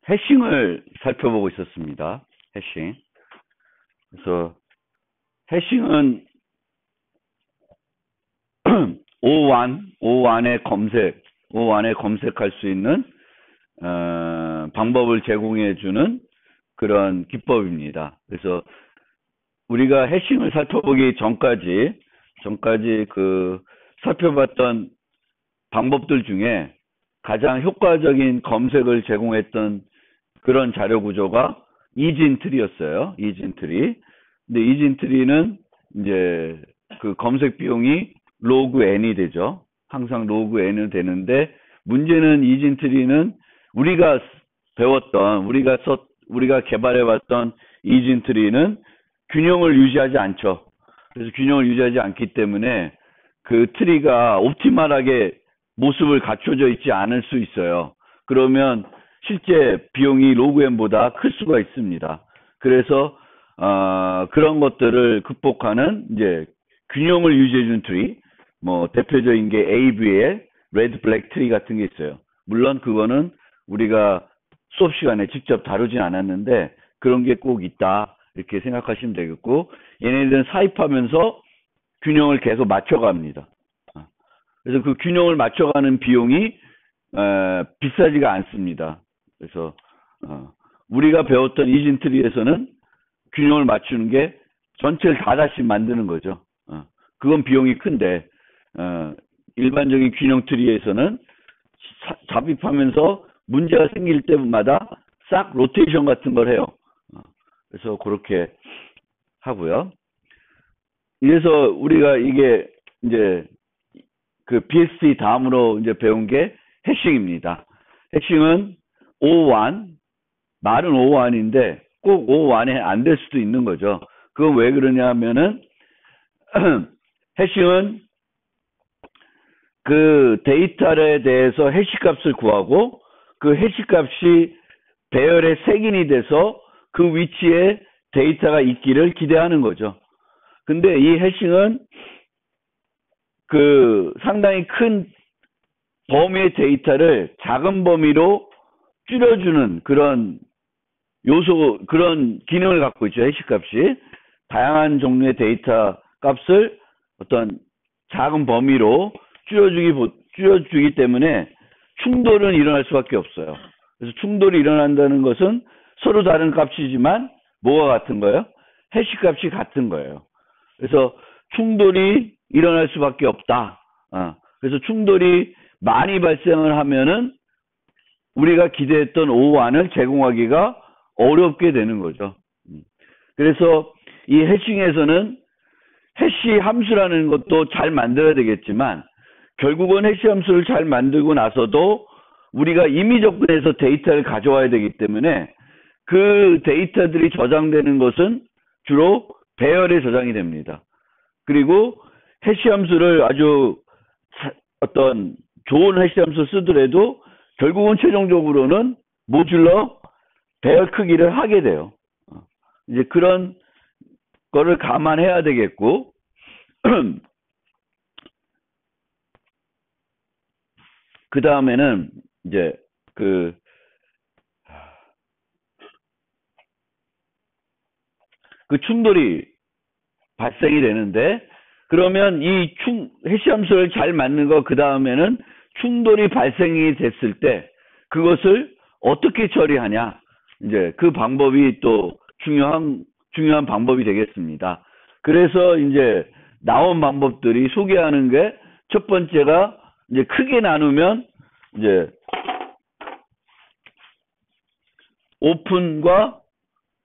해싱을 살펴보고 있었습니다. 해싱. 그래서 해싱은 O1의 검색할 수 있는 방법을 제공해주는 그런 기법입니다. 그래서 우리가 해싱을 살펴보기 전까지 살펴봤던 방법들 중에 가장 효과적인 검색을 제공했던 그런 자료 구조가 이진트리였어요. 이진트리. 근데 이진트리는 이제 그 검색 비용이 로그 n이 되죠. 항상 로그 n은 되는데, 문제는 이진트리는 우리가 배웠던, 우리가 개발해봤던 이진트리는 균형을 유지하지 않죠. 그래서 균형을 유지하지 않기 때문에 그 트리가 옵티멀하게 모습을 갖춰져 있지 않을 수 있어요. 그러면 실제 비용이 로그 n보다 클 수가 있습니다. 그래서 그런 것들을 극복하는 이제 균형을 유지해준 트리, 뭐 대표적인 게 AV의 레드 블랙 트리 같은 게 있어요. 물론 그거는 우리가 수업 시간에 직접 다루진 않았는데 그런 게 꼭 있다 이렇게 생각하시면 되겠고, 얘네들은 사입하면서 균형을 계속 맞춰갑니다. 그래서 그 균형을 맞춰가는 비용이 비싸지가 않습니다. 그래서 우리가 배웠던 이진트리에서는 균형을 맞추는 게 전체를 다 다시 만드는 거죠. 그건 비용이 큰데 일반적인 균형 트리에서는 잡입하면서 문제가 생길 때마다 싹 로테이션 같은 걸 해요. 그래서 그렇게 하고요. 그래서 우리가 이게 이제 그 BST 다음으로 이제 배운 게 해싱입니다. 해싱은 O1, 말은 O1인데 꼭 O1에 안 될 수도 있는 거죠. 그건 왜 그러냐 하면은 해싱은 그 데이터에 대해서 해시값을 구하고 그 해시값이 배열의 색인이 돼서 그 위치에 데이터가 있기를 기대하는 거죠. 근데 이 해싱은 그 상당히 큰 범위의 데이터를 작은 범위로 줄여주는 그런 그런 기능을 갖고 있죠. 해시값이 다양한 종류의 데이터 값을 어떤 작은 범위로 줄여주기 때문에 충돌은 일어날 수밖에 없어요. 그래서 충돌이 일어난다는 것은 서로 다른 값이지만 뭐가 같은 거예요? 해시값이 같은 거예요. 그래서 충돌이 일어날 수밖에 없다. 그래서 충돌이 많이 발생을 하면은 우리가 기대했던 O1을 제공하기가 어렵게 되는 거죠. 그래서 이 해싱에서는 해시 함수라는 것도 잘 만들어야 되겠지만 결국은 해시 함수를 잘 만들고 나서도 우리가 임의 접근해서 데이터를 가져와야 되기 때문에 그 데이터들이 저장되는 것은 주로 배열에 저장이 됩니다. 그리고 해시 함수를 아주 어떤 좋은 해시 함수 쓰더라도 결국은 최종적으로는 모듈러 배열 크기를 하게 돼요. 이제 그런 거를 감안해야 되겠고, 그 다음에는 이제 그 충돌이 발생이 되는데, 그러면 이 해시 함수를 잘 맞는 거, 그 다음에는 충돌이 발생이 됐을 때 그것을 어떻게 처리하냐, 이제 그 방법이 또 중요한 방법이 되겠습니다. 그래서 이제 나온 방법들이 소개하는 게 첫 번째가 이제 크게 나누면 이제 오픈과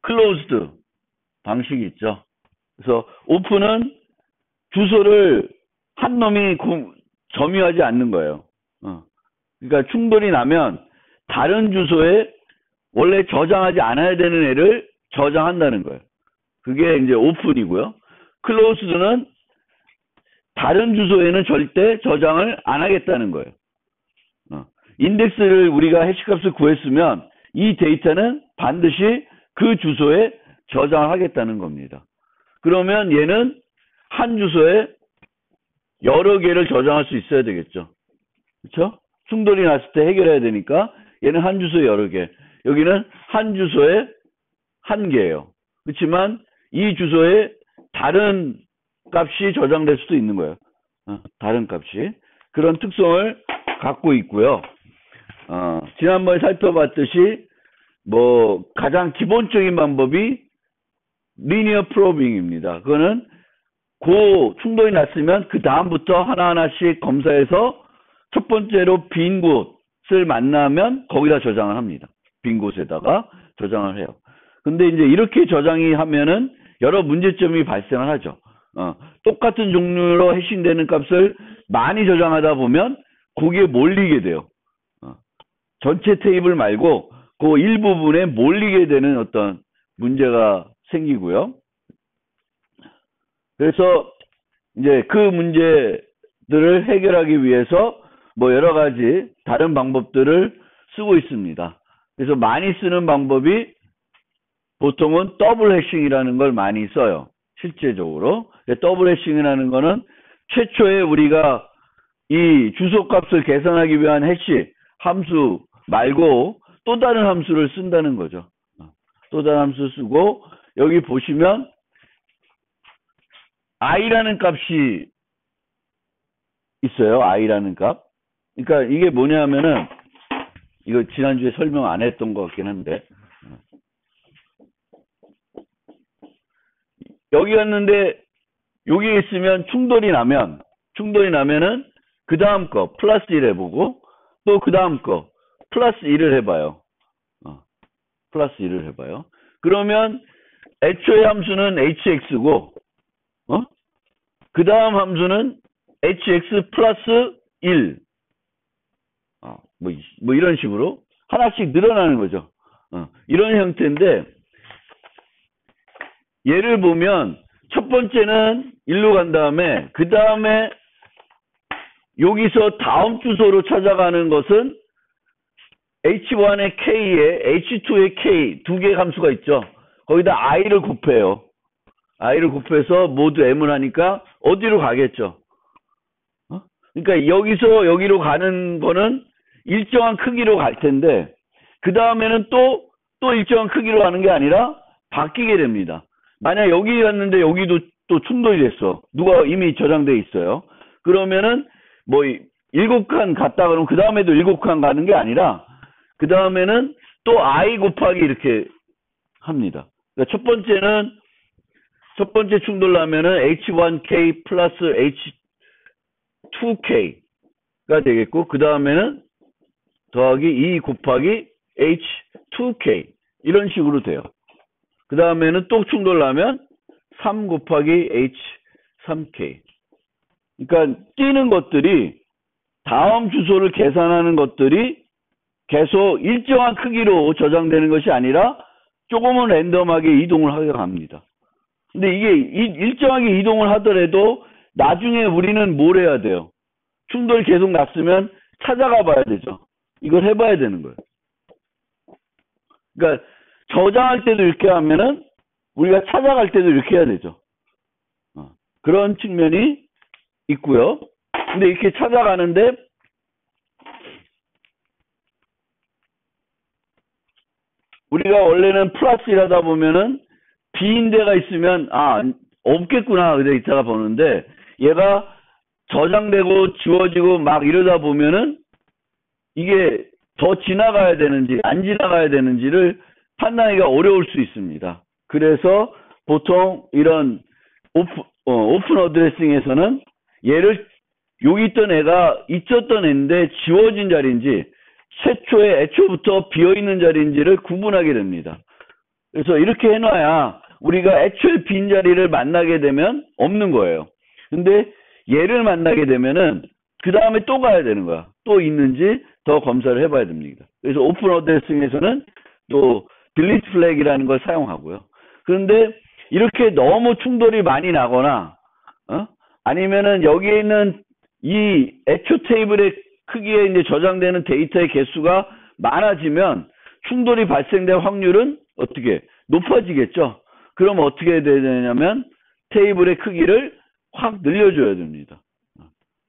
클로즈드 방식이 있죠. 그래서 오픈은 주소를 한 놈이 점유하지 않는 거예요. 그러니까 충돌이 나면 다른 주소에 원래 저장하지 않아야 되는 애를 저장한다는 거예요. 그게 이제 오픈이고요. 클로즈드는 다른 주소에는 절대 저장을 안 하겠다는 거예요. 인덱스를 우리가 해시값을 구했으면 이 데이터는 반드시 그 주소에 저장을 하겠다는 겁니다. 그러면 얘는 한 주소에 여러 개를 저장할 수 있어야 되겠죠. 그렇죠? 충돌이 났을 때 해결해야 되니까 얘는 한 주소에 여러 개. 여기는 한 주소에 한 개예요. 그렇지만 이 주소에 다른 값이 저장될 수도 있는 거예요. 다른 값이. 그런 특성을 갖고 있고요. 지난번에 살펴봤듯이 뭐 가장 기본적인 방법이 리니어 프로빙입니다. 그거는 충돌이 났으면 그 다음부터 하나하나씩 검사해서 첫 번째로 빈 곳을 만나면 거기다 저장을 합니다. 빈 곳에다가 저장을 해요. 근데 이제 이렇게 저장이 하면은 여러 문제점이 발생을 하죠. 똑같은 종류로 해싱되는 값을 많이 저장하다 보면 거기에 몰리게 돼요. 전체 테이블 말고 그 일부분에 몰리게 되는 어떤 문제가 생기고요. 그래서 이제 그 문제들을 해결하기 위해서 뭐 여러 가지 다른 방법들을 쓰고 있습니다. 그래서 많이 쓰는 방법이 보통은 더블 해싱이라는 걸 많이 써요. 실제적으로. 더블 해싱이라는 거는 최초에 우리가 이 주소 값을 계산하기 위한 해시 함수 말고 또 다른 함수를 쓴다는 거죠. 또 다른 함수 쓰고 여기 보시면 i라는 값이 있어요. i라는 값. 그러니까 이게 뭐냐면은 이거 지난주에 설명 안 했던 것 같긴 한데 여기 갔는데 여기 있으면 충돌이 나면은 그 다음 거 플러스 1 해보고 또 그 다음 거 플러스 1을 해봐요. 플러스 1을 해봐요. 그러면 애초의 함수는 hx고 그 다음 함수는 hx 플러스 1 뭐 이런 식으로 하나씩 늘어나는 거죠. 이런 형태인데 예를 보면 첫 번째는 1로 간 다음에 그 다음에 여기서 다음 주소로 찾아가는 것은 h1의 k에 h2의 k 두 개의 함수가 있죠. 거기다 i를 곱해요. i를 곱해서 모두 m을 하니까 어디로 가겠죠. 그러니까 여기서 여기로 가는 거는 일정한 크기로 갈 텐데 그 다음에는 또 일정한 크기로 가는 게 아니라 바뀌게 됩니다. 만약 여기 갔는데 여기도 또 충돌이 됐어. 누가 이미 저장돼 있어요. 그러면은 뭐 7칸 갔다 그러면 그 다음에도 7칸 가는 게 아니라 그 다음에는 또 i 곱하기 이렇게 합니다. 그러니까 첫 번째 충돌 나면은 h1k 플러스 h2k가 되겠고 그 다음에는 더하기 2 곱하기 h2k 이런 식으로 돼요. 그 다음에는 또 충돌 나면 3 곱하기 h3k. 그러니까 뛰는 것들이 다음 주소를 계산하는 것들이 계속 일정한 크기로 저장되는 것이 아니라 조금은 랜덤하게 이동을 하게 갑니다. 근데 이게 일정하게 이동을 하더라도 나중에 우리는 뭘 해야 돼요? 충돌이 계속 났으면 찾아가 봐야 되죠. 이걸 해봐야 되는 거예요. 그러니까 저장할 때도 이렇게 하면은 우리가 찾아갈 때도 이렇게 해야 되죠. 그런 측면이 있고요. 근데 이렇게 찾아가는데 우리가 원래는 플러스 1 하다 보면은 빈 데가 있으면 없겠구나 그래 이따가 보는데 얘가 저장되고 지워지고 막 이러다 보면은 이게 더 지나가야 되는지 안 지나가야 되는지를 판단하기가 어려울 수 있습니다. 그래서 보통 이런 오픈 어드레싱에서는 얘를 여기 있던 애가 있었던 애인데 지워진 자리인지 애초부터 비어있는 자리인지를 구분하게 됩니다. 그래서 이렇게 해놔야 우리가 애초에 빈 자리를 만나게 되면 없는 거예요. 근데 얘를 만나게 되면은 그 다음에 또 가야 되는 거야. 또 있는지 더 검사를 해봐야 됩니다. 그래서 오픈 어드레싱에서는 또 딜리트 플래그라는 걸 사용하고요. 그런데 이렇게 너무 충돌이 많이 나거나 아니면은 여기에 있는 이 애초 테이블의 크기에 이제 저장되는 데이터의 개수가 많아지면 충돌이 발생될 확률은 어떻게 높아지겠죠. 그럼 어떻게 되냐면 테이블의 크기를 확 늘려줘야 됩니다.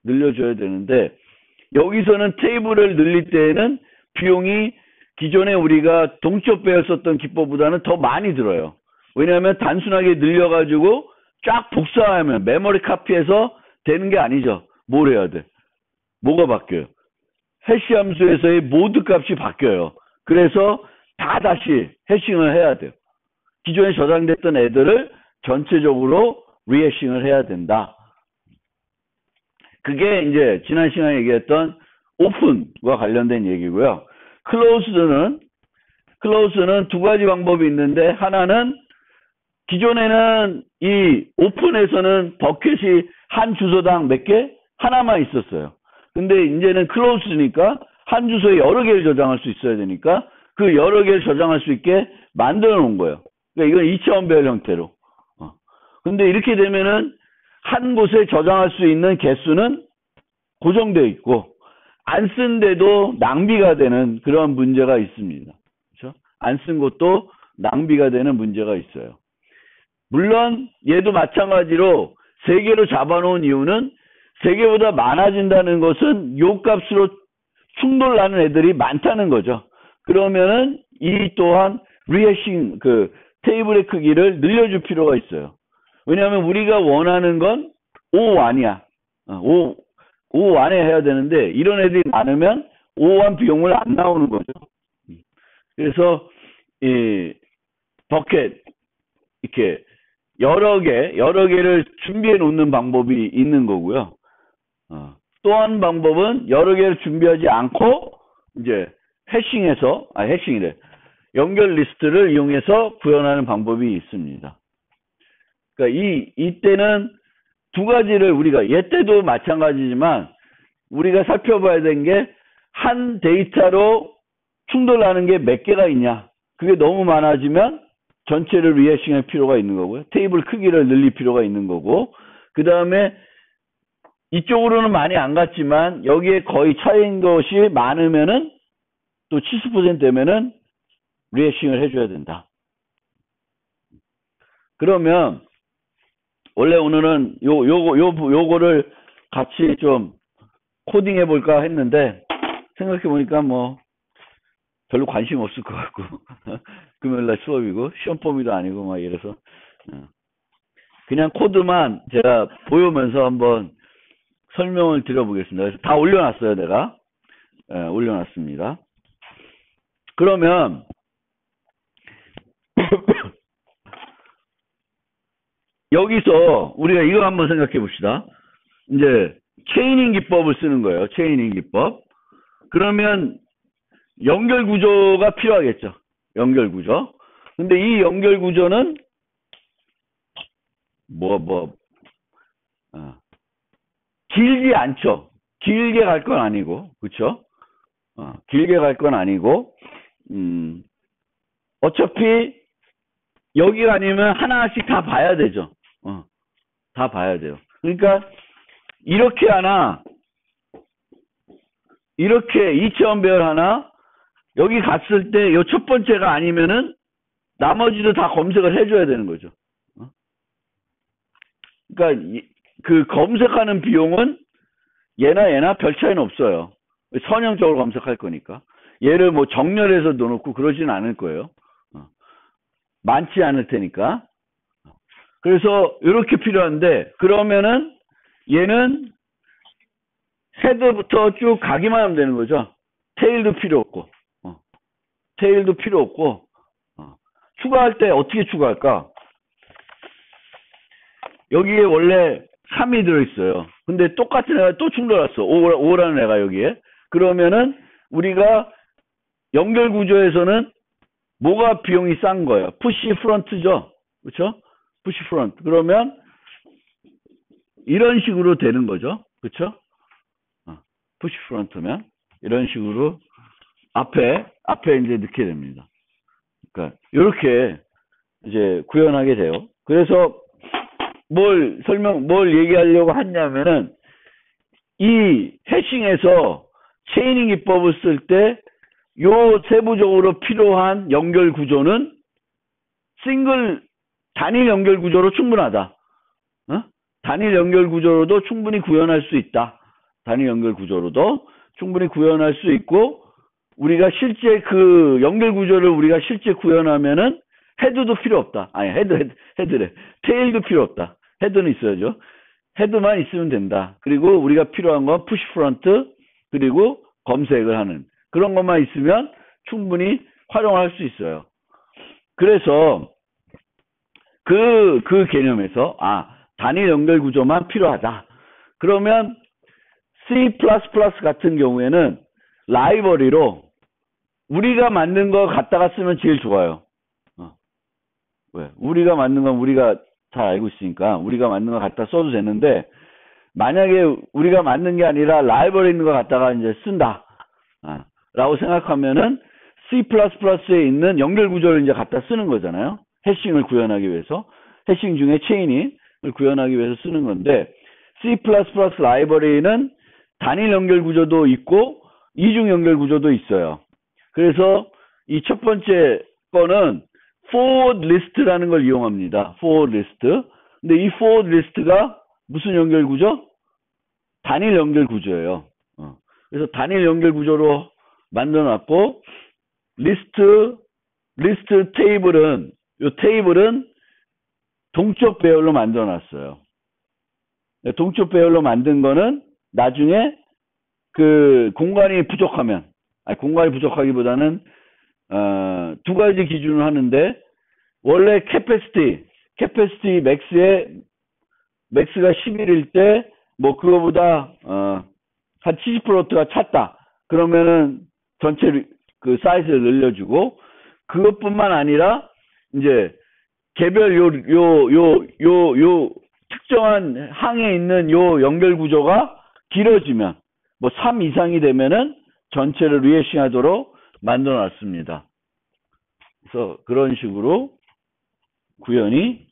늘려줘야 되는데 여기서는 테이블을 늘릴 때에는 비용이 기존에 우리가 동쪽 배웠었던 기법보다는 더 많이 들어요. 왜냐하면 단순하게 늘려가지고 쫙 복사하면 메모리 카피해서 되는 게 아니죠. 뭘 해야 돼? 뭐가 바뀌어요? 해시 함수에서의 모드 값이 바뀌어요. 그래서 다 다시 해싱을 해야 돼요. 기존에 저장됐던 애들을 전체적으로 리해싱을 해야 된다. 그게 이제 지난 시간에 얘기했던 오픈과 관련된 얘기고요. 클로즈는 두 가지 방법이 있는데, 하나는 기존에는 이 오픈에서는 버켓이 한 주소당 몇 개? 하나만 있었어요. 근데 이제는 클로즈니까 한 주소에 여러 개를 저장할 수 있어야 되니까 그 여러 개를 저장할 수 있게 만들어 놓은 거예요. 그러니까 이건 2차원 배열 형태로. 근데 이렇게 되면은 한 곳에 저장할 수 있는 개수는 고정되어 있고 안 쓴데도 낭비가 되는 그런 문제가 있습니다. 그렇죠? 안 쓴 것도 낭비가 되는 문제가 있어요. 물론 얘도 마찬가지로 3개로 잡아놓은 이유는 3개보다 많아진다는 것은 요 값으로 충돌나는 애들이 많다는 거죠. 그러면은 이 또한 리해싱 그 테이블의 크기를 늘려줄 필요가 있어요. 왜냐하면 우리가 원하는 건 O1이야. O1에 해야 되는데 이런 애들이 많으면 O1 비용을 안 나오는 거죠. 그래서 이 버켓 이렇게 여러 개를 준비해 놓는 방법이 있는 거고요. 또 한 방법은 여러 개를 준비하지 않고 이제 해싱이래. 연결 리스트를 이용해서 구현하는 방법이 있습니다. 그러니까 이때는 두 가지를 우리가 얘 때도 마찬가지지만 우리가 살펴봐야 되는 게 한 데이터로 충돌하는 게 몇 개가 있냐. 그게 너무 많아지면 전체를 리해싱할 필요가 있는 거고요. 테이블 크기를 늘릴 필요가 있는 거고, 그 다음에 이쪽으로는 많이 안 갔지만 여기에 거의 차이인 것이 많으면은 또 70% 되면은 리해싱을 해줘야 된다. 그러면 원래 오늘은 요거를 같이 좀 코딩해 볼까 했는데 생각해 보니까 뭐 별로 관심 없을 것 같고 금요일날 수업이고 시험 범위도 아니고 막 이래서 그냥 코드만 제가 보여면서 한번 설명을 드려보겠습니다. 그래서 다 올려놨어요, 내가. 올려놨습니다. 그러면 여기서 우리가 이거 한번 생각해 봅시다. 이제 체이닝 기법을 쓰는 거예요. 체이닝 기법. 그러면 연결 구조가 필요하겠죠. 연결 구조. 근데 이 연결 구조는 길지 않죠. 길게 갈 건 아니고, 그렇죠? 길게 갈 건 아니고, 어차피 여기가 아니면 하나씩 다 봐야 되죠. 다 봐야 돼요. 그러니까 이렇게 하나, 이렇게 2차원 배열 하나, 여기 갔을 때 이 첫 번째가 아니면은 나머지도 다 검색을 해줘야 되는 거죠. 그러니까 그 검색하는 비용은 얘나 별 차이는 없어요. 선형적으로 검색할 거니까. 얘를 뭐 정렬해서 넣어놓고 그러진 않을 거예요. 많지 않을 테니까. 그래서 이렇게 필요한데, 그러면은 얘는 헤드부터 쭉 가기만 하면 되는 거죠. 테일도 필요 없고, 테일도 필요 없고, 추가할 때 어떻게 추가할까? 여기에 원래 3이 들어있어요. 근데 똑같은 애가 또 충돌했어. 5라는 애가 여기에. 그러면은 우리가 연결 구조에서는 뭐가 비용이 싼 거예요? 푸시 프런트죠. 그렇죠? 푸시 프런트. 그러면 이런 식으로 되는 거죠. 그렇죠? 푸시 프런트면 이런 식으로 앞에 이제 넣게 됩니다. 그러니까 이렇게 이제 구현하게 돼요. 그래서 뭘 얘기하려고 하냐면은 이 해싱에서 체이닝 기법을 쓸 때 요 세부적으로 필요한 연결 구조는 단일 연결 구조로 충분하다. 단일 연결 구조로도 충분히 구현할 수 있다. 단일 연결 구조로도 충분히 구현할 수 있고, 우리가 실제 그 연결 구조를 우리가 실제 구현하면은 헤드도 필요 없다. 아니, 헤드래. 테일도 필요 없다. 헤드는 있어야죠. 헤드만 있으면 된다. 그리고 우리가 필요한 건 푸시 프런트, 그리고 검색을 하는 그런 것만 있으면 충분히 활용할 수 있어요. 그래서 그 개념에서 단일 연결 구조만 필요하다. 그러면 C++ 같은 경우에는 라이브러리로 우리가 만든 거 갖다가 쓰면 제일 좋아요. 왜? 우리가 만든 건 우리가 잘 알고 있으니까 우리가 만든 거 갖다 써도 되는데, 만약에 우리가 만든 게 아니라 라이브러리 있는 거 갖다가 이제 쓴다 라고 생각하면은 C++에 있는 연결 구조를 이제 갖다 쓰는 거잖아요. 해싱을 구현하기 위해서. 해싱 중에 체이닝을 구현하기 위해서 쓰는 건데, C++ 라이브러리는 단일 연결 구조도 있고 이중 연결 구조도 있어요. 그래서 이 첫 번째 거는 forward list라는 걸 이용합니다. forward list. 근데 이 forward list가 무슨 연결 구조? 단일 연결 구조예요. 그래서 단일 연결 구조로 만들어 놨고, 리스트 테이블은, 이 테이블은 동적 배열로 만들어 놨어요. 동적 배열로 만든 거는 나중에 그 공간이 부족하면, 공간이 부족하기보다는 두 가지 기준을 하는데, 원래 캐패시티 맥스가 11일 때 뭐 그거보다 한 70%가 찼다. 그러면은 전체 그 사이즈를 늘려주고, 그것뿐만 아니라 이제 개별 요 특정한 항에 있는 요 연결 구조가 길어지면, 뭐 3 이상이 되면은 전체를 리해싱하도록 만들어 놨습니다. 그래서 그런 식으로 구현이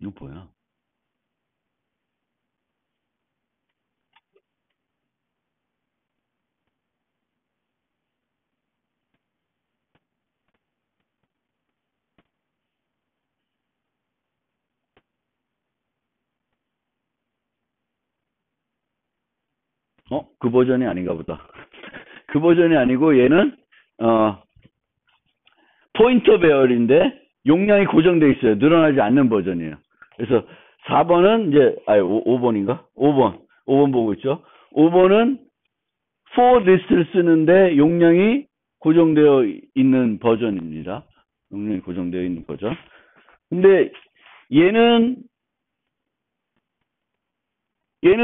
이거 뭐야? 그 버전이 아닌가 보다. 그 버전이 아니고 얘는 포인터 배열인데 용량이 고정되어 있어요. 늘어나지 않는 버전이에요. 그래서 4번은 이제 5번인가? 5번 보고 있죠. 5번은 for list를 쓰는데 용량이 고정되어 있는 버전입니다. 용량이 고정되어 있는 버전. 근데 얘는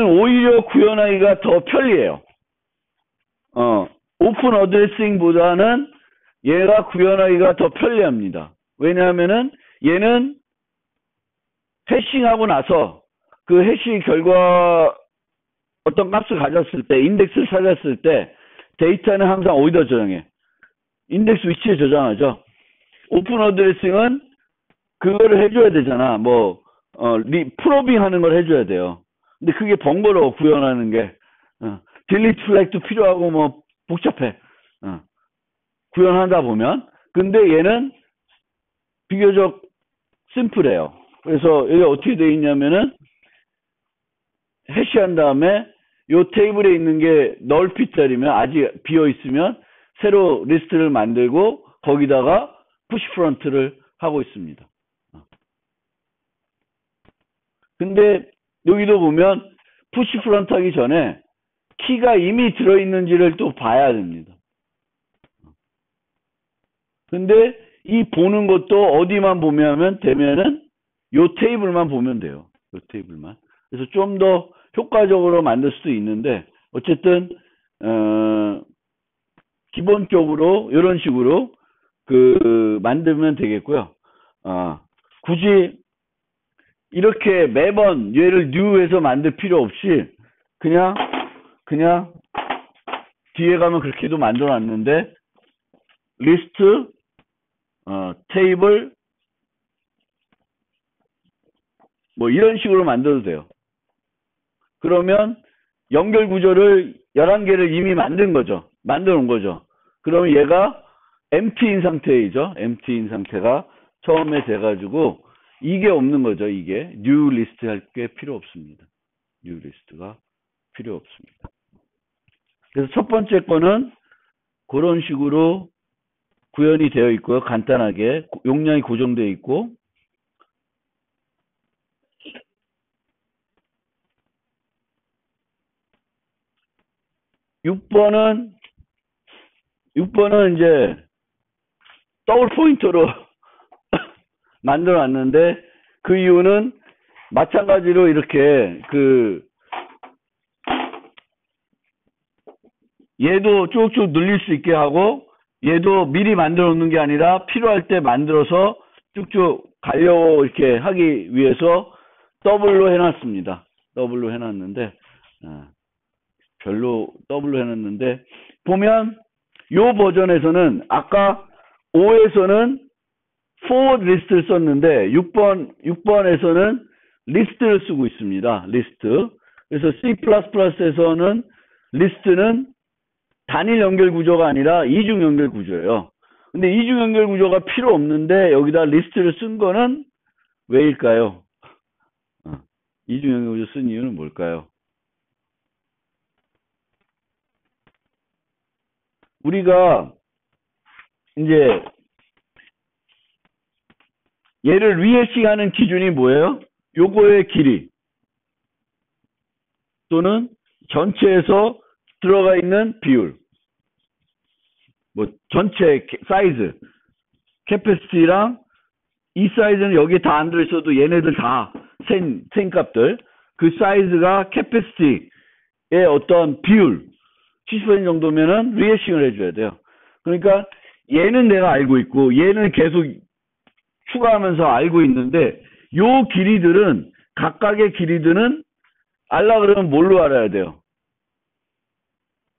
오히려 구현하기가 더 편리해요. 오픈 어드레싱보다는 얘가 구현하기가 더 편리합니다. 왜냐하면은 얘는 해싱하고 나서 그 해싱 결과 어떤 값을 가졌을 때, 인덱스를 찾았을 때 데이터는 항상 어디다 저장해? 인덱스 위치에 저장하죠. 오픈 어드레싱은 그거를 해줘야 되잖아. 프로빙 하는 걸 해줘야 돼요. 근데 그게 번거로워, 구현하는 게. 딜리트 플렉도 필요하고 뭐 복잡해. 구현하다 보면. 근데 얘는 비교적 심플해요. 그래서 여기 어떻게 되어 있냐면은 해시한 다음에 요 테이블에 있는 게 널 핏자리면, 아직 비어 있으면 새로 리스트를 만들고 거기다가 푸시 프런트를 하고 있습니다. 근데 여기도 보면 푸시 프런트 하기 전에 키가 이미 들어있는지를 또 봐야 됩니다. 근데 이 보는 것도 어디만 보면 되면은 요 테이블만 보면 돼요. 요 테이블만. 그래서 좀 더 효과적으로 만들 수도 있는데, 어쨌든 기본적으로 이런 식으로 만들면 되겠고요. 굳이 이렇게 매번 얘를 new해서 만들 필요 없이 그냥 뒤에 가면 그렇게도 만들어 놨는데, 리스트 테이블 뭐 이런 식으로 만들어도 돼요. 그러면 연결 구조를 11개를 이미 만든 거죠. 만들어 놓은 거죠. 그러면 얘가 empty인 상태이죠. empty인 상태가 처음에 돼가지고 이게 없는 거죠. 이게 new list 할 게 필요 없습니다. new list가 필요 없습니다. 그래서 첫 번째 거는 그런 식으로 구현이 되어 있고요. 간단하게 용량이 고정되어 있고 6번은 이제 더블 포인터로 만들어 놨는데 그 이유는 마찬가지로 이렇게 얘도 쭉쭉 늘릴 수 있게 하고 얘도 미리 만들어 놓는 게 아니라 필요할 때 만들어서 쭉쭉 가려고 이렇게 하기 위해서 더블로 해놨습니다. 더블로 해놨는데 별로 더블로 해놨는데 보면 요 버전에서는 아까 5에서는 forward 리스트를 썼는데 6번에서는 리스트를 쓰고 있습니다. 리스트. 그래서 C++에서는 리스트는 단일 연결 구조가 아니라 이중 연결 구조예요. 근데 이중 연결 구조가 필요 없는데 여기다 리스트를 쓴 거는 왜일까요? 이중 연결 구조 쓴 이유는 뭘까요? 우리가 이제 얘를 리해싱하는 기준이 뭐예요? 요거의 길이 또는 전체에서 들어가 있는 비율, 뭐 전체 사이즈, 캐패시티랑 이 사이즈는 여기에 다 안 들어있어도 얘네들 다 센 값들, 그 사이즈가 캐패시티의 어떤 비율 70% 정도면은 리해싱을 해줘야 돼요. 그러니까 얘는 내가 알고 있고 얘는 계속 추가하면서 알고 있는데 요 길이들은 각각의 길이들은 알라 그러면 뭘로 알아야 돼요?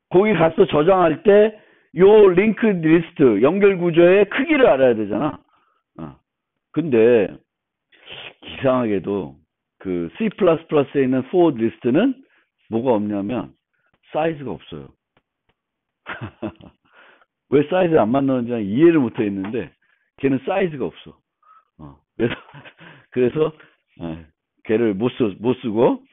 거기 가서 저장할 때 요 링크 리스트 연결 구조의 크기를 알아야 되잖아. 근데 이상하게도 그 C++에 있는 forward 리스트는 뭐가 없냐면 사이즈가 없어요. 왜 사이즈 안 만드는지 이해를 못 했는데 걔는 사이즈가 없어. 그래서 걔를 못 쓰고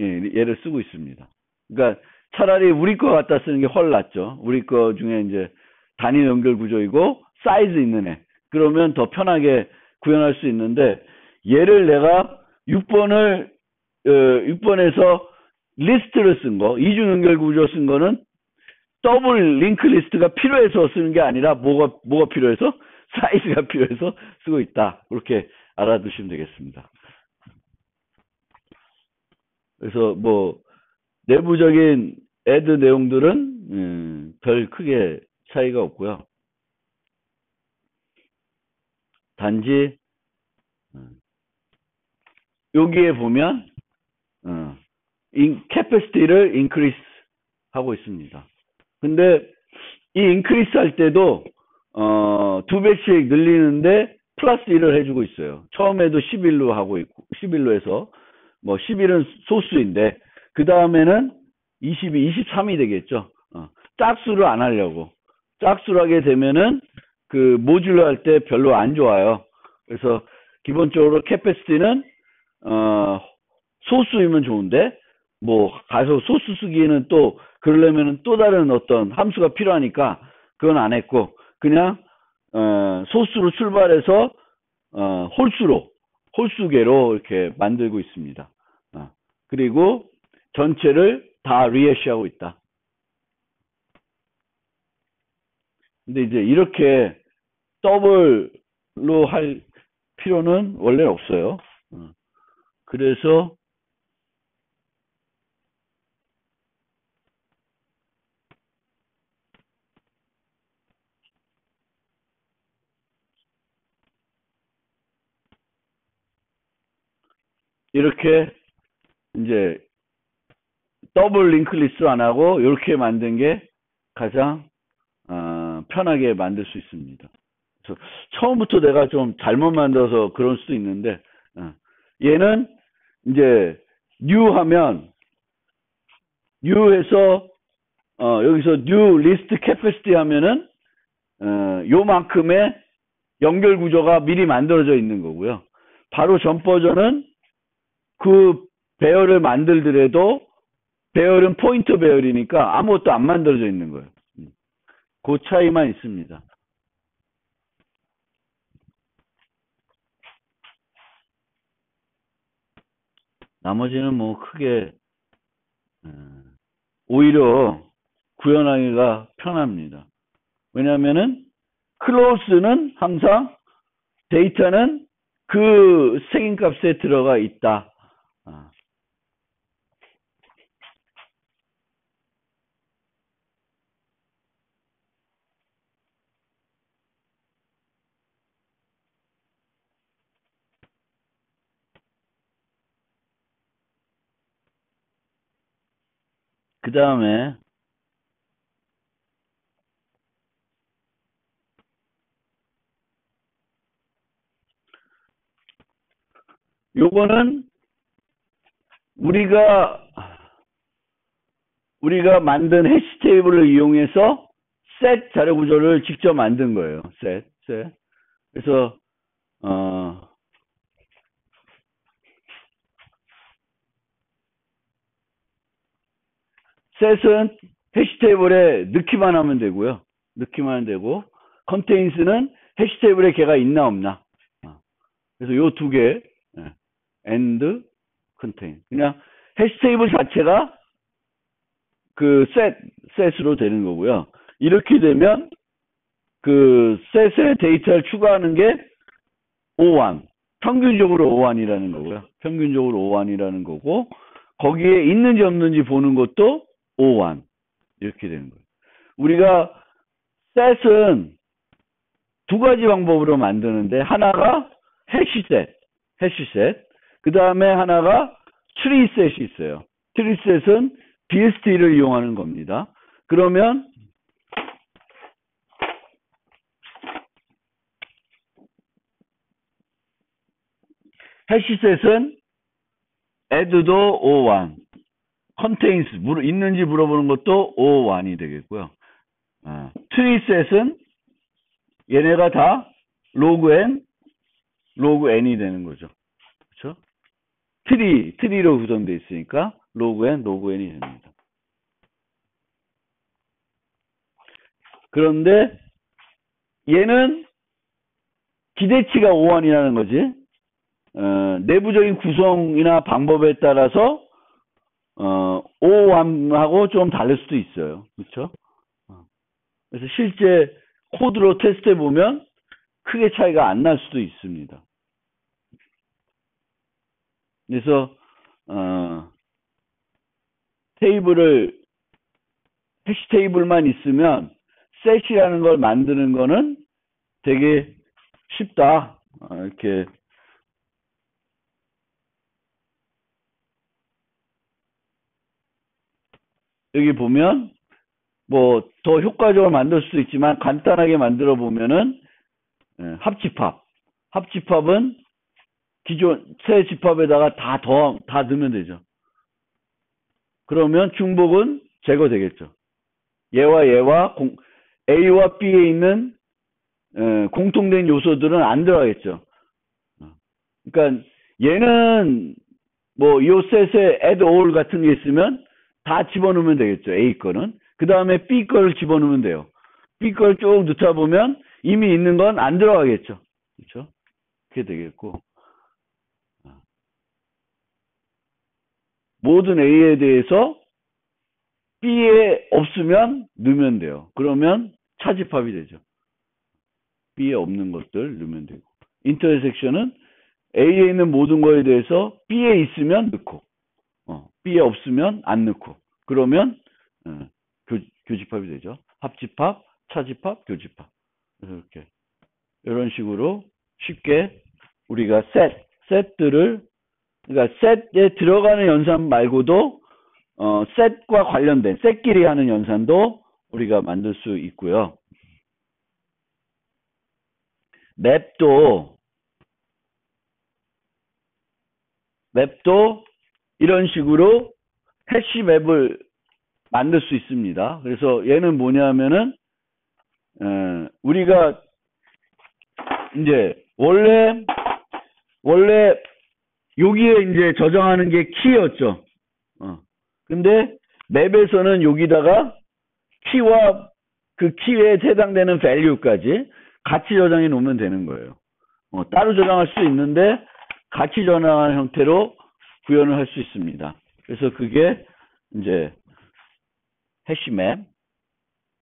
얘를 쓰고 있습니다. 그러니까 차라리 우리 거 갖다 쓰는 게 훨 낫죠. 우리 거 중에 이제 단일 연결 구조이고 사이즈 있는 애. 그러면 더 편하게 구현할 수 있는데 얘를 내가 6번에서 리스트를 쓴 거, 이중 연결 구조 쓴 거는 더블 링크 리스트가 필요해서 쓰는 게 아니라 뭐가 필요해서? 사이즈가 필요해서 쓰고 있다. 그렇게 알아두시면 되겠습니다. 그래서 뭐 내부적인 애드 내용들은 별 크게 차이가 없고요. 단지 여기에 보면 캐패시티를 인크리스 하고 있습니다. 근데 이 인크리스 할 때도 2배씩 늘리는데 플러스 1을 해주고 있어요. 처음에도 11로 하고 있고 11로 해서 뭐 11은 소수인데 그 다음에는 22, 23이 되겠죠. 짝수를 안 하려고. 짝수를 하게 되면은 그 모듈러 할 때 별로 안 좋아요. 그래서 기본적으로 캐패시티는 소수이면 좋은데 뭐 가서 소수 쓰기에는 또 그러려면은 또 다른 어떤 함수가 필요하니까 그건 안 했고 그냥 소수로 출발해서 홀수계로 이렇게 만들고 있습니다. 그리고 전체를 다 리해시하고 있다. 근데 이제 이렇게 더블로 할 필요는 원래 없어요. 그래서 이렇게 이제 더블 링크 리스트 안 하고 이렇게 만든 게 가장 편하게 만들 수 있습니다. 그래서 처음부터 내가 좀 잘못 만들어서 그럴 수도 있는데 얘는 이제 new 하면 U에서 여기서 new list capacity 하면은 요만큼의 연결 구조가 미리 만들어져 있는 거고요. 바로 전 버전은 그 배열을 만들더라도 배열은 포인터 배열이니까 아무것도 안 만들어져 있는 거예요. 그 차이만 있습니다. 나머지는 뭐 크게 오히려 구현하기가 편합니다. 왜냐하면은 클로스는 항상 데이터는 그 색인값에 들어가 있다. 그 다음에 요거는 우리가 만든 해시 테이블을 이용해서 셋 자료 구조를 직접 만든 거예요. 셋. 그래서 셋은 해시 테이블에 넣기만 하면 되고요. 넣기만 하면 되고 컨테인스는 해시 테이블에 걔가 있나 없나. 그래서 요 두 개 and contain. 그냥 해시 테이블 자체가 그 셋으로 되는 거고요. 이렇게 되면 그 셋의 데이터를 추가하는 게 O1. 평균적으로 O1이라는 거고요. 평균적으로 O1이라는 거고 거기에 있는지 없는지 보는 것도 O1. 이렇게 되는 거예요. 우리가 셋은 두 가지 방법으로 만드는데 하나가 해시셋. 그 다음에 하나가 트리셋이 있어요. 트리셋은 BST를 이용하는 겁니다. 그러면 해시셋은 add도 O1, contains 있는지 물어보는 것도 O1이 되겠고요. 트리셋은 얘네가 다 log n이 되는 거죠. 그렇죠? 트리로 구성되어 있으니까 log n이 됩니다. 그런데 얘는 기대치가 O1이라는 거지. 내부적인 구성이나 방법에 따라서 O1하고 좀 다를 수도 있어요. 그렇죠? 그래서 실제 코드로 테스트해 보면 크게 차이가 안 날 수도 있습니다. 그래서 해시 테이블만 있으면 셋이라는 걸 만드는 거는 되게 쉽다. 이렇게 여기 보면 뭐 더 효과적으로 만들 수도 있지만 간단하게 만들어 보면은 합집합은 기존 새 집합에다가 다 넣으면 되죠. 그러면 중복은 제거되겠죠. 얘와 A와 B에 있는 공통된 요소들은 안 들어가겠죠. 그러니까 얘는 뭐 요 셋에 add all 같은 게 있으면 다 집어넣으면 되겠죠. A 거는. 그 다음에 B 거를 집어넣으면 돼요. B 거를 쭉 넣다 보면 이미 있는 건 안 들어가겠죠. 그렇죠? 그게 되겠고. 모든 A에 대해서 B에 없으면 넣으면 돼요. 그러면 차집합이 되죠. B에 없는 것들 넣으면 되고. 인터섹션은 A에 있는 모든 거에 대해서 B에 있으면 넣고, B에 없으면 안 넣고. 그러면 교집합이 되죠. 합집합, 차집합, 교집합. 그래서 이렇게 이런 식으로 쉽게 우리가 셋들을 그러니까 셋에 들어가는 연산 말고도 셋과 관련된 셋끼리 하는 연산도 우리가 만들 수 있고요. 맵도 이런 식으로 해시 맵을 만들 수 있습니다. 그래서 얘는 뭐냐면은 우리가 이제 원래 여기에 이제 저장하는 게 키였죠. 근데 맵에서는 여기다가 키와 그 키에 해당되는 value까지 같이 저장해 놓으면 되는 거예요. 따로 저장할 수 있는데 같이 저장하는 형태로 구현을 할 수 있습니다. 그래서 그게 이제 해시맵.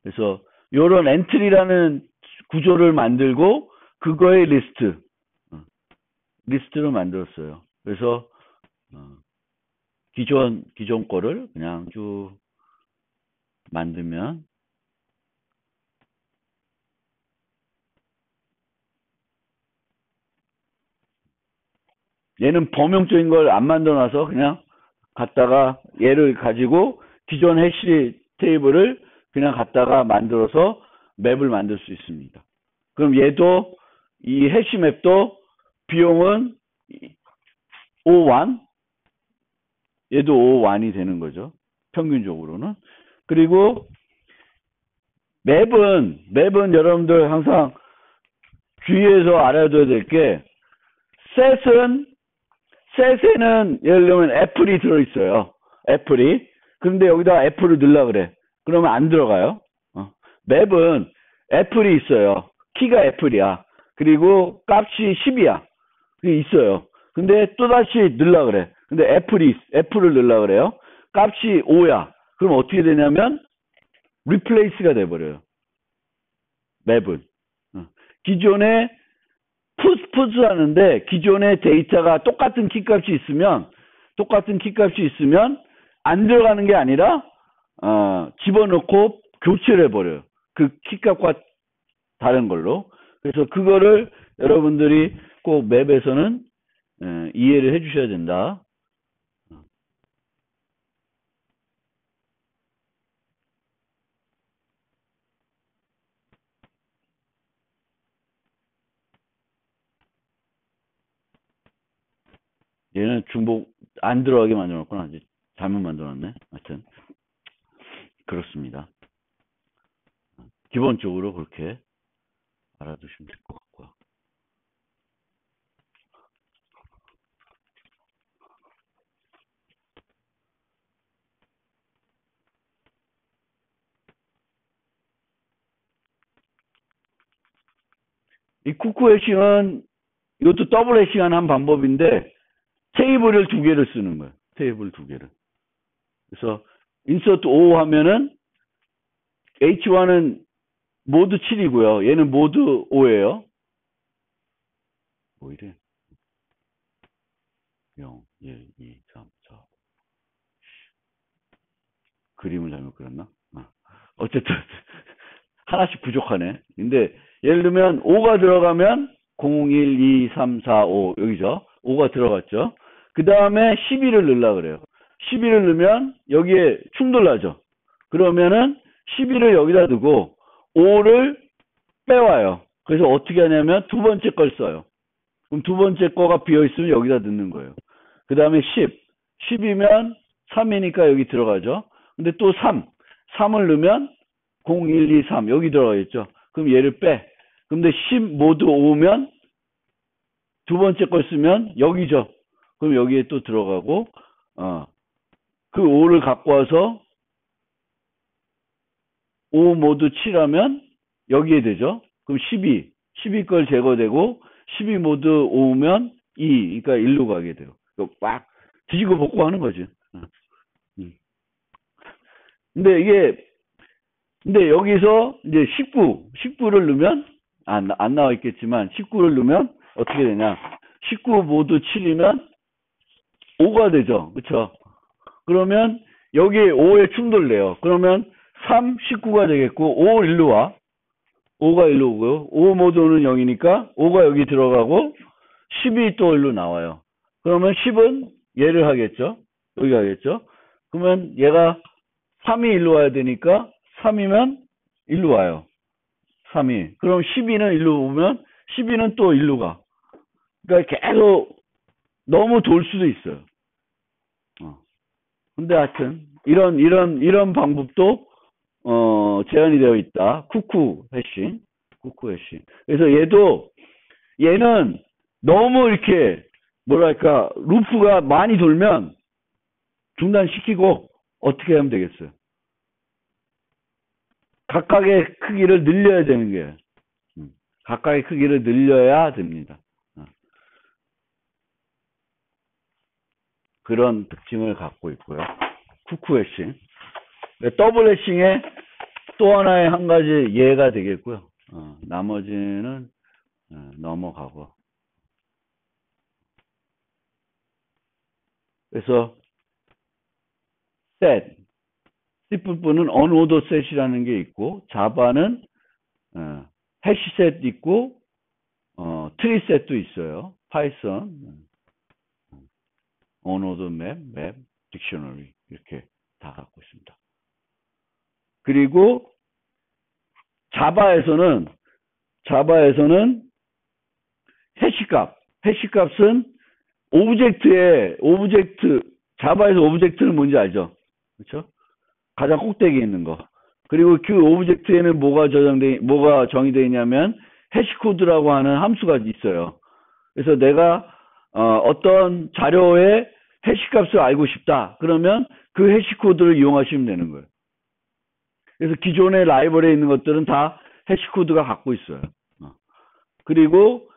그래서 이런 엔트리라는 구조를 만들고 그거의 리스트를 만들었어요. 그래서 기존 거를 그냥 쭉 만들면 얘는 범용적인 걸 안 만들어놔서 그냥 갖다가 얘를 가지고 기존 해시 테이블을 그냥 갖다가 만들어서 맵을 만들 수 있습니다. 그럼 얘도 이 해시 맵도 비용은 5원, 얘도 5원이 되는 거죠. 평균적으로는. 그리고 맵은 여러분들 항상 주의해서 알아둬야 될 게 셋에는 예를 들면 애플이 들어있어요. 애플이. 그런데 여기다 애플을 넣으려 그래. 그러면 안 들어가요. 맵은 애플이 있어요. 키가 애플이야. 그리고 값이 10이야. 그게 있어요. 근데 또다시 넣으려 그래. 근데 애플을 넣으려 그래요. 값이 5야. 그럼 어떻게 되냐면 replace가 돼버려요. 맵은. 기존에 푸스 하는데 기존의 데이터가 똑같은 키값이 있으면 안 들어가는 게 아니라 집어넣고 교체를 해버려요. 그 키값과 다른 걸로. 그래서 그거를 여러분들이 꼭 맵에서는 이해를 해주셔야 된다. 얘는 중복 안 들어가게 만들어놨구나. 이제 잘못 만들어놨네. 하여튼 그렇습니다. 기본적으로 그렇게 알아두시면 될 것 같고요. 이 쿠쿠 해싱은 이것도 더블 해싱하는 한 방법인데 테이블을 두 개를 쓰는 거예요. 테이블 두 개를. 그래서 인서트 5 하면은 H1은 모두 7이고요. 얘는 모두 5예요. 뭐 이래? 0, 1, 2, 3, 4. 그림을 잘못 그렸나? 어쨌든 하나씩 부족하네. 근데 예를 들면 5가 들어가면 0, 1, 2, 3, 4, 5 여기죠. 5가 들어갔죠. 그 다음에 12를 넣으려고 그래요. 12를 넣으면 여기에 충돌나죠. 그러면은 12를 여기다 두고 5를 빼와요. 그래서 어떻게 하냐면 두 번째 걸 써요. 그럼 두 번째 거가 비어있으면 여기다 넣는 거예요. 그 다음에 10이면 3이니까 여기 들어가죠. 근데 또 3을 넣으면 0, 1, 2, 3 여기 들어가겠죠. 그럼 얘를 빼. 근데 10 모두 5면 두 번째 걸 쓰면 여기죠. 그럼 여기에 또 들어가고 그 5를 갖고 와서 5 모두 7하면 여기에 되죠. 그럼 12 걸 제거되고 12 모두 5면 2, 그러니까 1로 가게 돼요. 막 뒤지고 볶고 하는 거지. 근데 여기서 이제 19를 넣으면 안 나와 있겠지만 19를 넣으면 어떻게 되냐? 19 모두 7이면 5가 되죠. 그렇죠? 그러면 여기에 5에 충돌돼요. 그러면 3, 19가 되겠고 5, 1로 와. 5가 1로 오고요. 5 모두는 0이니까 5가 여기 들어가고 10이 또 1로 나와요. 그러면 10은 얘를 하겠죠. 여기 가겠죠. 그러면 얘가 3이 1로 와야 되니까 3이면 1로 와요. 3이. 그럼 12는 1로 오면 12는 또 1로 가. 그러니까 계속 너무 돌 수도 있어요. 근데 하여튼 이런 방법도 제한이 되어 있다. 쿠쿠 해싱. 그래서 얘는 너무 이렇게 뭐랄까 루프가 많이 돌면 중단시키고 어떻게 하면 되겠어요? 각각의 크기를 늘려야 되는 거예요. 각각의 크기를 늘려야 됩니다. 그런 특징을 갖고 있고요. 쿠쿠 해싱. 더블 해싱의 또 하나의 한 가지 예가 되겠고요. 나머지는 넘어가고. 그래서 셋, C++는 언오더 셋이라는 게 있고 자바는 해시셋 있고 트리셋도 있어요. 파이썬, 언오더 맵, 딕셔너리 이렇게 다 갖고 있습니다. 그리고 자바에서는 해시값은 자바에서 오브젝트는 뭔지 알죠? 그렇죠? 가장 꼭대기에 있는 거. 그리고 그 오브젝트에는 뭐가 정의되어 있냐면 해시코드라고 하는 함수가 있어요. 그래서 내가 어떤 자료의 해시값을 알고 싶다. 그러면 그 해시코드를 이용하시면 되는 거예요. 그래서 기존의 라이브러리에 있는 것들은 다 해시코드가 갖고 있어요. 그리고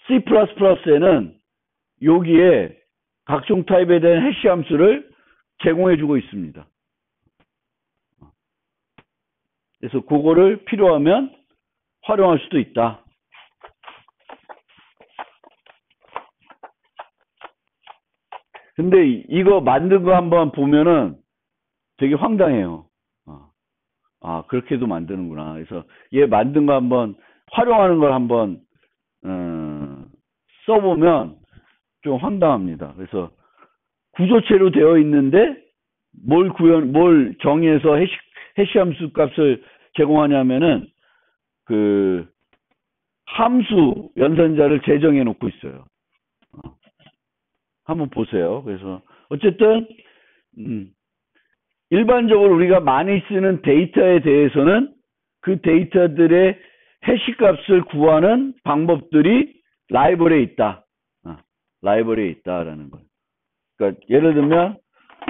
C++에는 여기에 각종 타입에 대한 해시 함수를 제공해주고 있습니다. 그래서 그거를 필요하면 활용할 수도 있다. 근데 이거 만든 거 한번 보면은 되게 황당해요. 그렇게도 만드는구나. 그래서 얘 만든 거 한번 활용하는 걸 한번 써보면 좀 황당합니다. 그래서 구조체로 되어 있는데 뭘 정의해서 해시 함수 값을 제공하냐면은 그 함수 연산자를 재정해 놓고 있어요. 한번 보세요. 그래서 어쨌든 일반적으로 우리가 많이 쓰는 데이터에 대해서는 그 데이터들의 해시 값을 구하는 방법들이 라이브러리에 있다. 라이브러리에 있다라는 거예요. 그러니까 예를 들면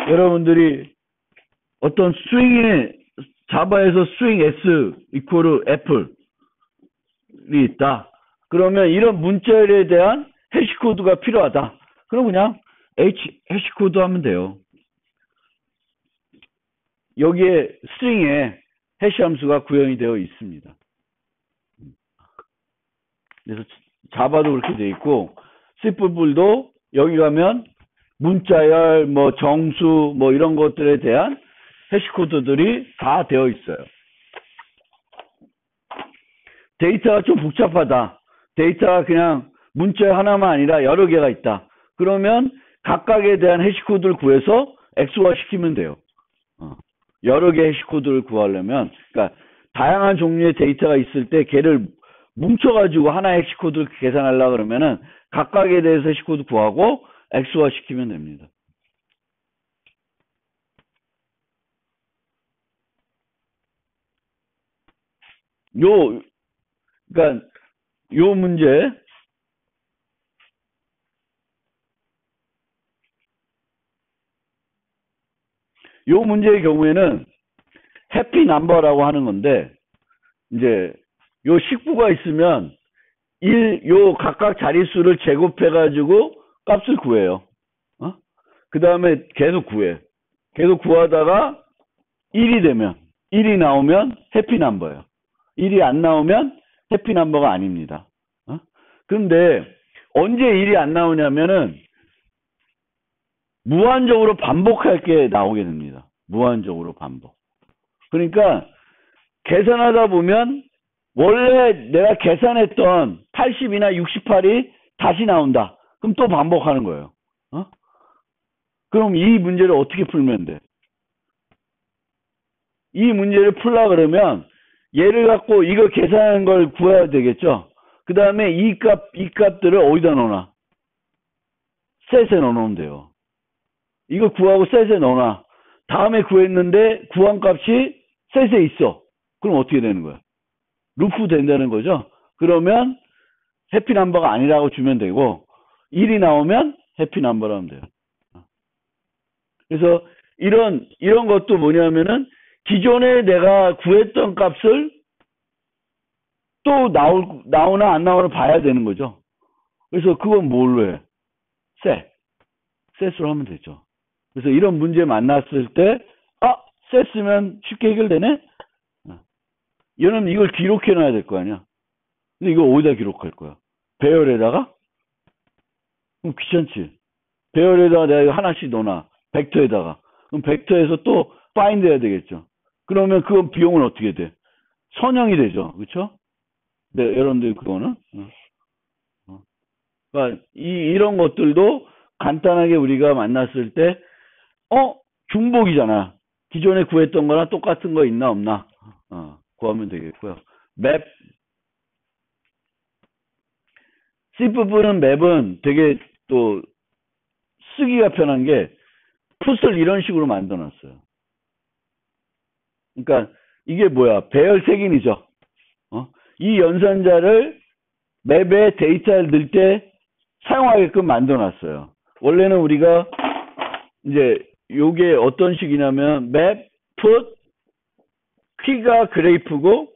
여러분들이 어떤 자바에서 스트링 S 이퀄 애플이 있다. 그러면 이런 문자열에 대한 해시코드가 필요하다. 그럼 그냥 해시코드 하면 돼요. 여기에 스트링에 해시 함수가 구현이 되어 있습니다. 그래서 자바도 그렇게 되어 있고 C++도 여기 가면 문자열, 정수, 이런 것들에 대한 해시코드들이 다 되어 있어요. 데이터가 좀 복잡하다. 데이터가 그냥 문자 하나만 아니라 여러 개가 있다. 그러면 각각에 대한 해시코드를 구해서 엑스화 시키면 돼요. 여러 개의 해시코드를 구하려면, 그러니까 다양한 종류의 데이터가 있을 때 걔를 뭉쳐가지고 하나의 해시코드를 계산하려고 그러면은 각각에 대해서 해시코드 구하고 엑스화 시키면 됩니다. 그러니까 요 문제의 경우에는 해피 넘버라고 하는 건데 이제 요 식구가 있으면 요 각각 자릿수를 제곱해가지고 값을 구해요. 그 다음에 계속 구해. 계속 구하다가 1이 나오면 해피 넘버예요. 1이 안 나오면 해피 넘버가 아닙니다. 그런데 언제 1이 안 나오냐면은 무한적으로 반복할 게 나오게 됩니다. 무한적으로 반복. 그러니까 계산하다 보면 원래 내가 계산했던 80이나 68이 다시 나온다. 그럼 또 반복하는 거예요. 그럼 이 문제를 어떻게 풀면 돼? 이 문제를 풀라 그러면 얘를 갖고 이거 계산하는 걸 구해야 되겠죠. 그 다음에 이 값들을 어디다 넣어놔? 셋에 넣어놓으면 돼요. 이거 구하고 셋에 넣어놔. 다음에 구했는데 구한 값이 셋에 있어. 그럼 어떻게 되는 거야? 루프 된다는 거죠. 그러면 해피 넘버가 아니라고 주면 되고 1이 나오면 해피 넘버로 하면 돼요. 그래서 이런 것도 뭐냐면은 기존에 내가 구했던 값을 또 나오나 안 나오나 봐야 되는 거죠. 그래서 그건 뭘로 해? 셋으로 하면 되죠. 그래서 이런 문제 만났을 때, 셋으면 쉽게 해결되네? 얘는 이걸 기록해 놔야 될 거 아니야. 근데 이거 어디다 기록할 거야? 배열에다가? 그럼 귀찮지. 배열에다가 내가 이거 하나씩 넣어놔. 벡터에다가. 그럼 벡터에서 또 파인드 해야 되겠죠. 그러면 그 비용은 어떻게 돼? 선형이 되죠. 그쵸? 네, 여러분들 그거는. 그러니까 이런 것들도 간단하게 우리가 만났을 때, 중복이잖아. 기존에 구했던 거랑 똑같은 거 있나 없나? 구하면 되겠고요. 맵. C 부분은 맵은 되게 또 쓰기가 편한 게 풋을 이런 식으로 만들어 놨어요. 그러니까 이게 뭐야? 배열 색인이죠. 이 연산자를 맵에 데이터를 넣을 때 사용하게끔 만들어 놨어요. 원래는 우리가 이제 요게 어떤 식이냐면 맵, 풋, P가 그래프고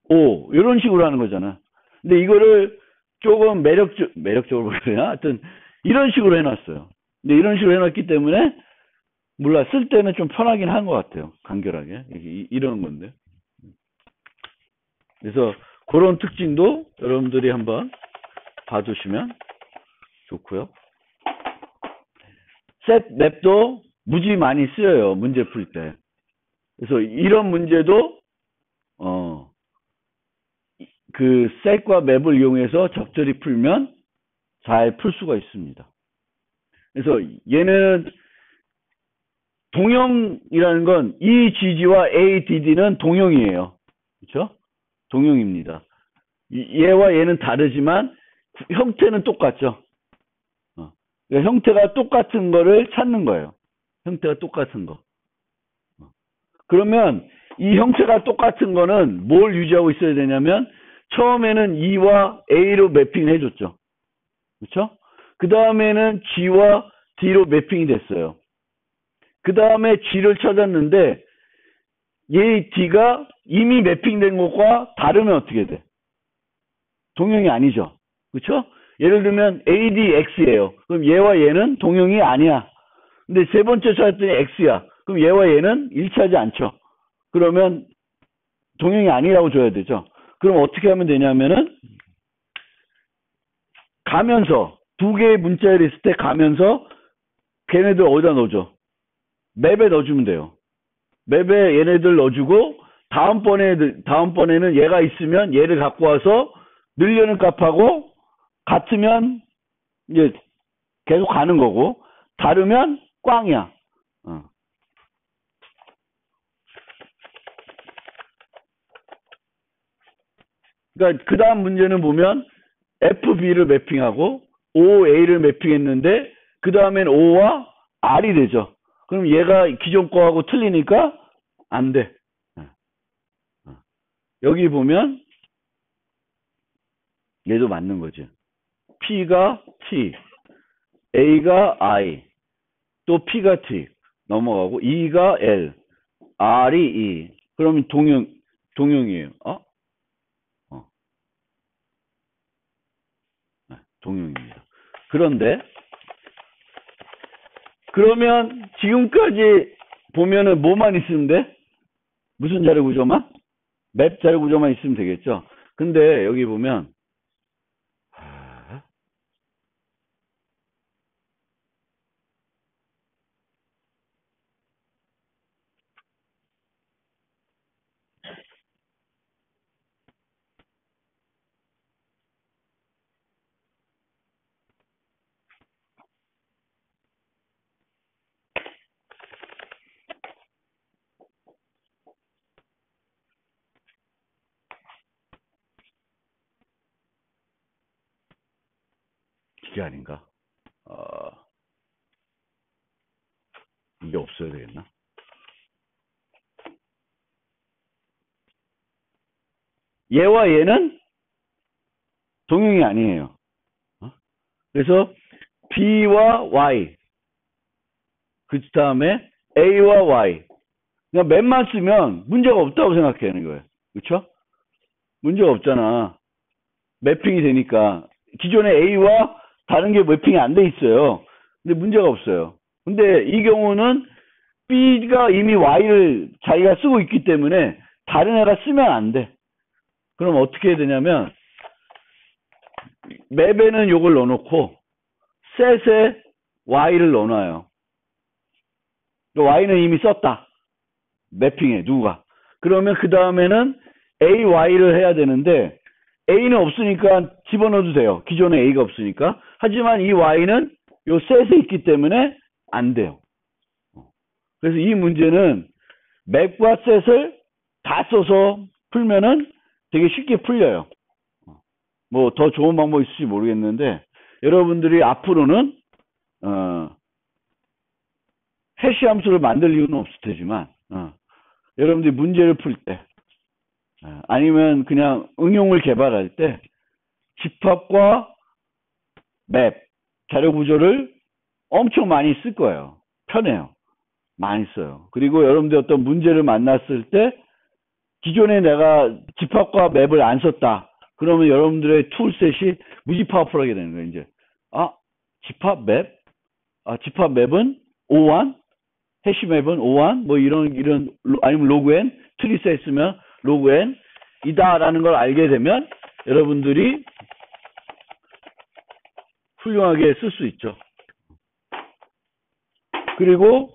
O 이런 식으로 하는 거잖아. 근데 이거를 조금 매력적으로 보여야 하여튼 이런 식으로 해놨어요. 근데 이런 식으로 해놨기 때문에 몰라 쓸 때는 좀 편하긴 한 것 같아요. 간결하게 이런 건데. 그래서 그런 특징도 여러분들이 한번 봐주시면 좋고요. 셋 맵도 무지 많이 쓰여요. 문제 풀 때. 그래서 이런 문제도 그 셋과 맵을 이용해서 적절히 풀면 잘 풀 수가 있습니다. 그래서 얘는 동형이라는 건 EGG와 ADD는 동형이에요. 그렇죠? 동형입니다. 얘와 얘는 다르지만 형태는 똑같죠. 그러니까 형태가 똑같은 거를 찾는 거예요. 형태가 똑같은 거. 그러면 이 형태가 똑같은 거는 뭘 유지하고 있어야 되냐면 처음에는 E와 A로 매핑을 해줬죠. 그렇죠? 그 다음에는 G와 D로 매핑이 됐어요. 그 다음에 G를 찾았는데 얘 D가 이미 매핑된 것과 다르면 어떻게 돼? 동형이 아니죠. 그렇죠? 예를 들면 ADX예요. 그럼 얘와 얘는 동형이 아니야. 근데 세 번째 찾았더니 X야. 그럼 얘와 얘는 일치하지 않죠. 그러면 동형이 아니라고 줘야 되죠. 그럼 어떻게 하면 되냐면은 가면서 두 개의 문자열이 있을 때 가면서 걔네들 어디다 넣어줘? 맵에 넣어주면 돼요. 맵에 얘네들 넣어주고 다음번에는 얘가 있으면 얘를 갖고 와서 늘려는 값하고 같으면 이제 계속 가는 거고 다르면 꽝이야. 그러니까 그 다음 문제는 보면 FB를 매핑하고 OA를 매핑했는데 그 다음엔 O와 R이 되죠. 그럼 얘가 기존 거하고 틀리니까 안 돼. 여기 보면 얘도 맞는 거지. P가 T, A가 I, 또 P가 T 넘어가고 E가 L, R이 E. 그러면 동형이에요. 동형입니다. 그런데 그러면 지금까지 보면은 뭐만 있으면 돼? 무슨 자료 구조만? 맵 자료 구조만 있으면 되겠죠. 근데 여기 보면 이게 아닌가? 이게 없어야 되겠나? 얘와 얘는 동형이 아니에요. 그래서 B와 Y, 그 다음에 A와 Y. 그냥 맵만 쓰면 문제가 없다고 생각하는 거예요. 그렇죠? 문제가 없잖아. 매핑이 되니까. 기존의 A와 다른 게 매핑이 안 돼 있어요. 근데 문제가 없어요. 근데 이 경우는 B가 이미 Y를 자기가 쓰고 있기 때문에 다른 애가 쓰면 안 돼. 그럼 어떻게 해야 되냐면 맵에는 요걸 넣어놓고 셋에 Y를 넣어놔요. Y는 이미 썼다. 매핑에 누가. 그러면 그 다음에는 AY를 해야 되는데 A는 없으니까 집어넣어도 돼요. 기존에 A가 없으니까. 하지만 이 Y는 요 셋에 있기 때문에 안 돼요. 그래서 이 문제는 맵과 셋을 다 써서 풀면은 되게 쉽게 풀려요. 뭐 더 좋은 방법이 있을지 모르겠는데 여러분들이 앞으로는 해시 함수를 만들 이유는 없을 테지만 여러분들이 문제를 풀 때 아니면 그냥 응용을 개발할 때 집합과 맵 자료 구조를 엄청 많이 쓸 거예요. 편해요. 많이 써요. 그리고 여러분들 어떤 문제를 만났을 때 기존에 내가 집합과 맵을 안 썼다. 그러면 여러분들의 툴셋이 무지 파워풀하게 되는 거예요. 이제 집합 맵, 집합 맵은 O1, 해시 맵은 O1, 뭐 이런 아니면 로그 N, 트리셋 쓰면 로그 N 이다라는 걸 알게 되면 여러분들이 훌륭하게 쓸 수 있죠. 그리고